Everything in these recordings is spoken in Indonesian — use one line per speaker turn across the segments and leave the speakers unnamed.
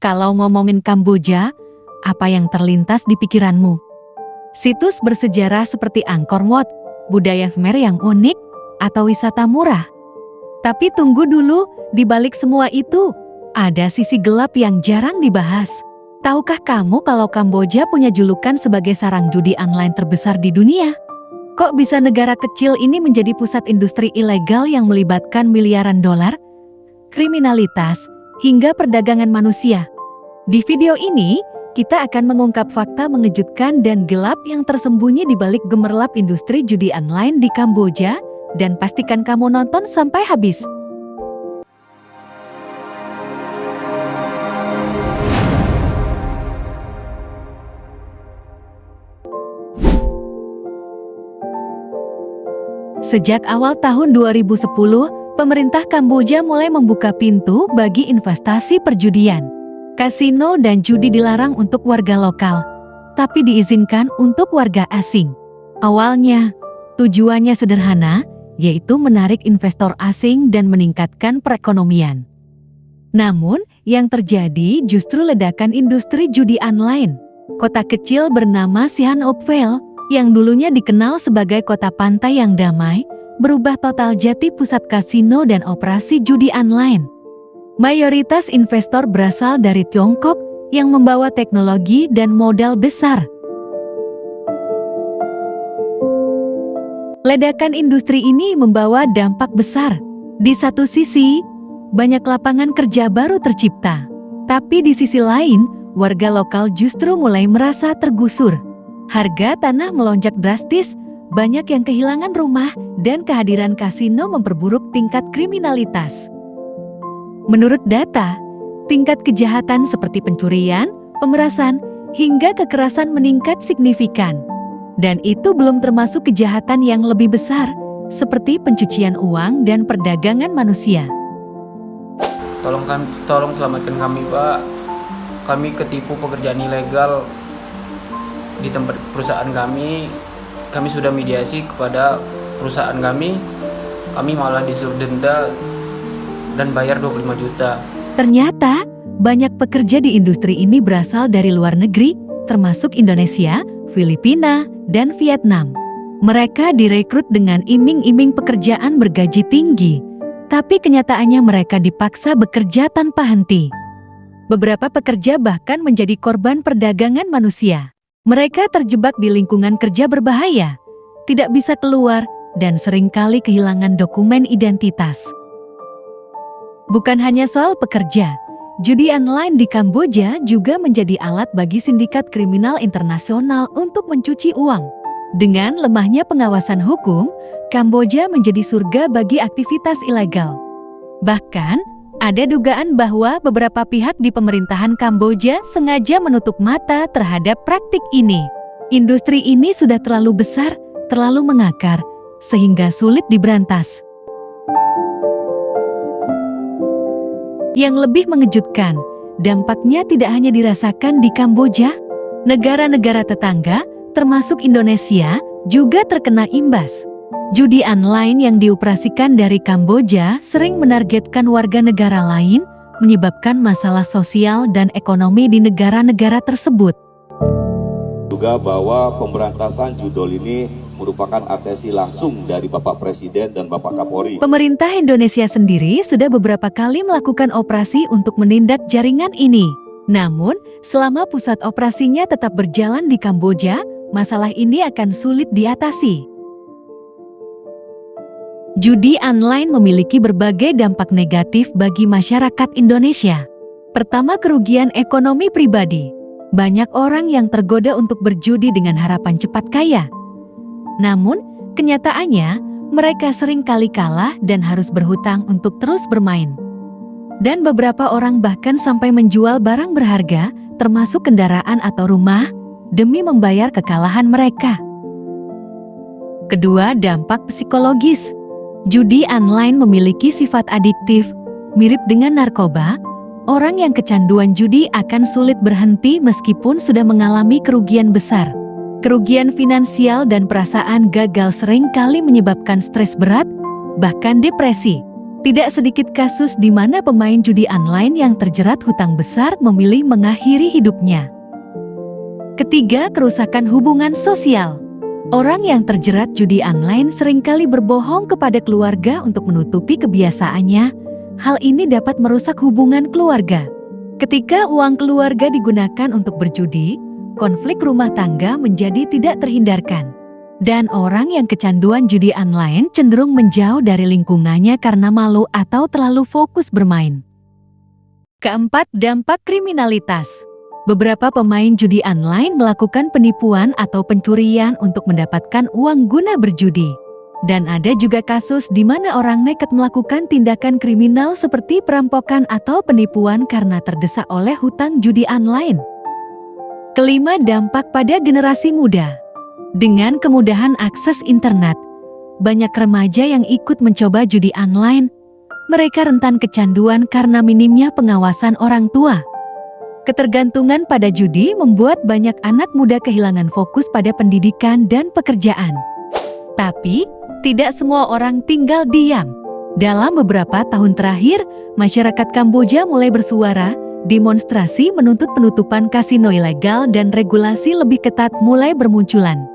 Kalau ngomongin Kamboja, apa yang terlintas di pikiranmu? Situs bersejarah seperti Angkor Wat, budaya Khmer yang unik, atau wisata murah? Tapi tunggu dulu, di balik semua itu, ada sisi gelap yang jarang dibahas. Tahukah kamu kalau Kamboja punya julukan sebagai sarang judi online terbesar di dunia? Kok bisa negara kecil ini menjadi pusat industri ilegal yang melibatkan miliaran dolar, kriminalitas, hingga perdagangan manusia? Di video ini, kita akan mengungkap fakta mengejutkan dan gelap yang tersembunyi di balik gemerlap industri judi online di Kamboja, dan pastikan kamu nonton sampai habis. Sejak awal tahun 2010, pemerintah Kamboja mulai membuka pintu bagi investasi perjudian. Kasino dan judi dilarang untuk warga lokal, tapi diizinkan untuk warga asing. Awalnya, tujuannya sederhana, yaitu menarik investor asing dan meningkatkan perekonomian. Namun, yang terjadi justru ledakan industri judi online. Kota kecil bernama Sihanoukville, yang dulunya dikenal sebagai kota pantai yang damai, berubah total jadi pusat kasino dan operasi judi online. Mayoritas investor berasal dari Tiongkok yang membawa teknologi dan modal besar. Ledakan industri ini membawa dampak besar. Di satu sisi, banyak lapangan kerja baru tercipta. Tapi di sisi lain, warga lokal justru mulai merasa tergusur. Harga tanah melonjak drastis, banyak yang kehilangan rumah, dan kehadiran kasino memperburuk tingkat kriminalitas. Menurut data, tingkat kejahatan seperti pencurian, pemerasan, hingga kekerasan meningkat signifikan. Dan itu belum termasuk kejahatan yang lebih besar, seperti pencucian uang dan perdagangan manusia.
Tolong selamatkan kami, Pak. Kami ketipu pekerjaan ilegal di tempat perusahaan kami. Kami sudah mediasi kepada perusahaan kami malah disuruh denda dan bayar 25 juta.
Ternyata, banyak pekerja di industri ini berasal dari luar negeri, termasuk Indonesia, Filipina, dan Vietnam. Mereka direkrut dengan iming-iming pekerjaan bergaji tinggi, tapi kenyataannya mereka dipaksa bekerja tanpa henti. Beberapa pekerja bahkan menjadi korban perdagangan manusia. Mereka terjebak di lingkungan kerja berbahaya, tidak bisa keluar, dan seringkali kehilangan dokumen identitas. Bukan hanya soal pekerja, judi online di Kamboja juga menjadi alat bagi sindikat kriminal internasional untuk mencuci uang. Dengan lemahnya pengawasan hukum, Kamboja menjadi surga bagi aktivitas ilegal. Bahkan, ada dugaan bahwa beberapa pihak di pemerintahan Kamboja sengaja menutup mata terhadap praktik ini. Industri ini sudah terlalu besar, terlalu mengakar, sehingga sulit diberantas. Yang lebih mengejutkan, dampaknya tidak hanya dirasakan di Kamboja. Negara-negara tetangga, termasuk Indonesia, juga terkena imbas. Judi online yang dioperasikan dari Kamboja sering menargetkan warga negara lain, menyebabkan masalah sosial dan ekonomi di negara-negara tersebut.
Juga bahwa pemberantasan judol ini merupakan atensi langsung dari Bapak Presiden dan Bapak Kapolri.
Pemerintah Indonesia sendiri sudah beberapa kali melakukan operasi untuk menindak jaringan ini. Namun, selama pusat operasinya tetap berjalan di Kamboja, masalah ini akan sulit diatasi. Judi online memiliki berbagai dampak negatif bagi masyarakat Indonesia. Pertama, kerugian ekonomi pribadi. Banyak orang yang tergoda untuk berjudi dengan harapan cepat kaya. Namun, kenyataannya, mereka sering kali kalah dan harus berhutang untuk terus bermain. Dan beberapa orang bahkan sampai menjual barang berharga, termasuk kendaraan atau rumah, demi membayar kekalahan mereka. Kedua, dampak psikologis. Judi online memiliki sifat adiktif, mirip dengan narkoba. Orang yang kecanduan judi akan sulit berhenti meskipun sudah mengalami kerugian besar. Kerugian finansial dan perasaan gagal sering kali menyebabkan stres berat, bahkan depresi. Tidak sedikit kasus di mana pemain judi online yang terjerat hutang besar memilih mengakhiri hidupnya. Ketiga, kerusakan hubungan sosial. Orang yang terjerat judi online seringkali berbohong kepada keluarga untuk menutupi kebiasaannya. Hal ini dapat merusak hubungan keluarga. Ketika uang keluarga digunakan untuk berjudi, konflik rumah tangga menjadi tidak terhindarkan. Dan orang yang kecanduan judi online cenderung menjauh dari lingkungannya karena malu atau terlalu fokus bermain. Keempat, dampak kriminalitas. Beberapa pemain judi online melakukan penipuan atau pencurian untuk mendapatkan uang guna berjudi. Dan ada juga kasus di mana orang nekat melakukan tindakan kriminal seperti perampokan atau penipuan karena terdesak oleh hutang judi online. Kelima, dampak pada generasi muda. Dengan kemudahan akses internet, banyak remaja yang ikut mencoba judi online. Mereka rentan kecanduan karena minimnya pengawasan orang tua. Ketergantungan pada judi membuat banyak anak muda kehilangan fokus pada pendidikan dan pekerjaan. Tapi, tidak semua orang tinggal diam. Dalam beberapa tahun terakhir, masyarakat Kamboja mulai bersuara, demonstrasi menuntut penutupan kasino ilegal dan regulasi lebih ketat mulai bermunculan.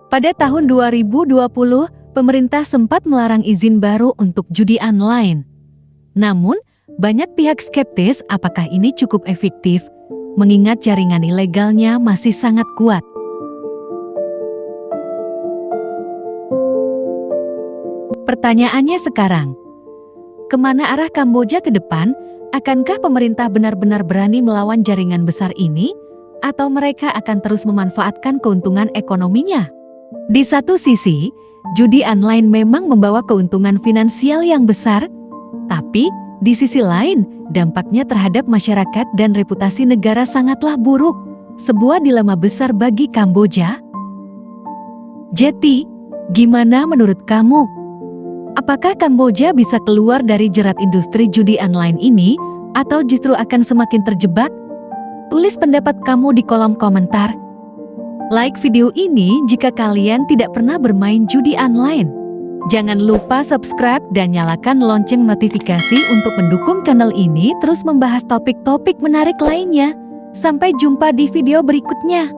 Pada tahun 2020, pemerintah sempat melarang izin baru untuk judi online. Namun, banyak pihak skeptis apakah ini cukup efektif, mengingat jaringan ilegalnya masih sangat kuat. Pertanyaannya sekarang, kemana arah Kamboja ke depan? Akankah pemerintah benar-benar berani melawan jaringan besar ini? Atau mereka akan terus memanfaatkan keuntungan ekonominya? Di satu sisi, judi online memang membawa keuntungan finansial yang besar, tapi di sisi lain, dampaknya terhadap masyarakat dan reputasi negara sangatlah buruk, sebuah dilema besar bagi Kamboja. Jeti, gimana menurut kamu? Apakah Kamboja bisa keluar dari jerat industri judi online ini, atau justru akan semakin terjebak? Tulis pendapat kamu di kolom komentar. Like video ini jika kalian tidak pernah bermain judi online. Jangan lupa subscribe dan nyalakan lonceng notifikasi untuk mendukung channel ini terus membahas topik-topik menarik lainnya. Sampai jumpa di video berikutnya.